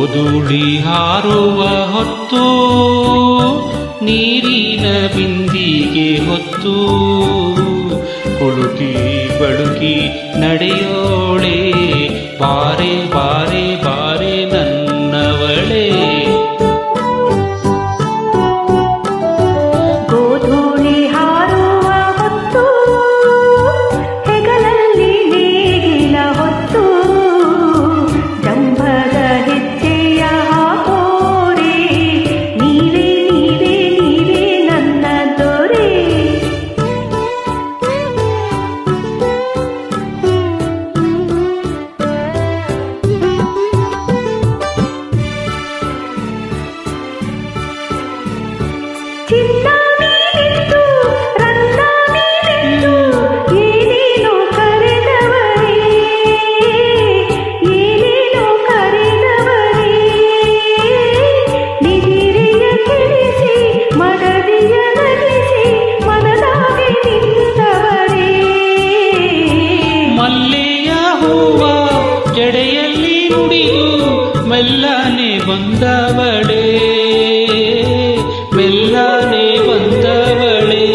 ಗೋಧೂಳಿ ಹಾರುವ ಹೊತ್ತು ನೀರಿನ ಬಿಂದಿಗೆ ಹೊತ್ತು ಕುಳುಕಿ ಬಳುಕಿ ನಡೆಯೋಳೆ ಬಾರೆ ಬಾರೆ ಬಾರೆ ನನ್ನವಳೇ. ಗೋಧೂಳಿ ಹಾರುವ ಹೊತ್ತು ಹೆಗಲಲ್ಲಿ ನೇಗಿಲ ಹೊತ್ತು ಜಂಭದ ಹೆಜ್ಜೆಯ ಹಾಕೋರೆ ನೀವೇ ನೀವೇ ನೀವೇ ನನ್ನ ದೊರೆ. ಚಿನ್ನ ನೀನೆಂದು ರನ್ನ ನೀನೆಂದು ಏನೇನೋ ಕರೆದವರೇ ಏನೇನೋ ಕರೆದವರೇ ನಿದಿರೆಯ ತಿಳಿಸಿ ಮಡದಿಯ ನಗಿಸಿ ಮನದಾಗೆ ನಿಂತವರೇ. ಮಲ್ಲೆಯ ಹೂವ ಜಡೆಯಲ್ಲಿ ನುಡಿದು ಮೆಲ್ಲನೆ ಬಂದವಳೇ ಮೆಲ್ಲನೆ ಬಂದವಳೇ.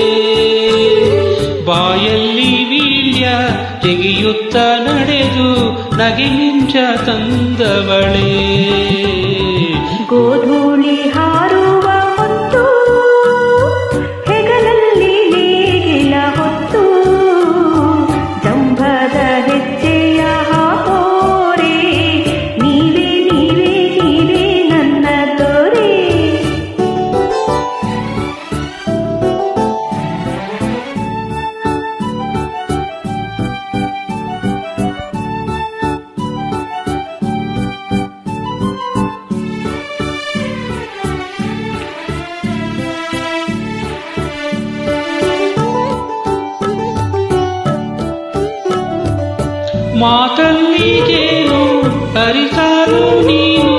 ಬಾಯಲ್ಲಿ ವೀಳ್ಯ ತೆಗೆಯುತ್ತ ನಡೆದು ನಗೆ ಮಿಂಚ ತಂದವಳೇ. ಗೋಧೂಳಿ ಹಾರುವ ಹೊತ್ತು ಹೆಗಲಲ್ಲಿ ನೇಗಿಲ ಹೊತ್ತು ಜಂಭದ ಹೆಜ್ಜೆಯ ಹಾಕೋರೆ ನೀವೇ ನೀವೇ ನೀವೇ ನನ್ನ ದೊರೆ. ಮಾತಲ್ಲಿ ಜೇನು ಹರಿಸಾರು ನೀನು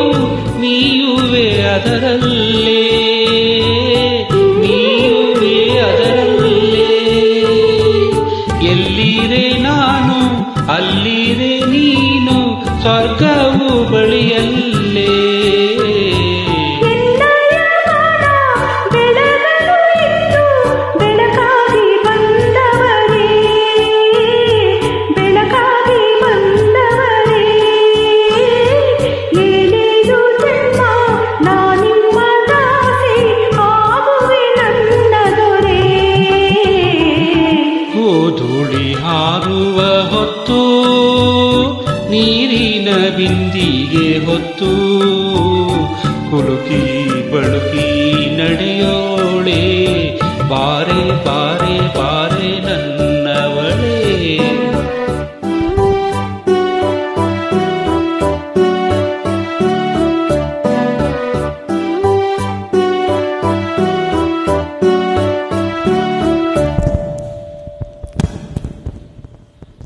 ನೀಯುವೆ ಅದರಲ್ಲೇ ನೀಯುವೆ ಅದರಲ್ಲೇ. ಎಲ್ಲಿರೆ ನಾನು ಅಲ್ಲಿರೆ ನೀನು ಸ್ವರ್ಗವು ಬಳಿಯಲ್ಲೇ. ಎನ್ನಯ ಮಾಡ ಬೆಳಗಲು ಇದ್ದು ಬೆಳಕಾಗಿ ಬಂದವರೇ ಬೆಳಕಾಗಿ ಬಂದವರೇ. ಏಳೇಳು ಜನ್ಮ ನಾನಿಮ್ಮ ದಾಸಿ ಆಗುವೆ ನನ್ನ ದೊರೆ. ಗೋಧೂಳಿ ಹಾರುವ ಹೊತ್ತು ನೀರಿನ ಬಿಂದಿಗೆ ಹೊತ್ತು ಕುಳುಕಿ ಬಳುಕಿ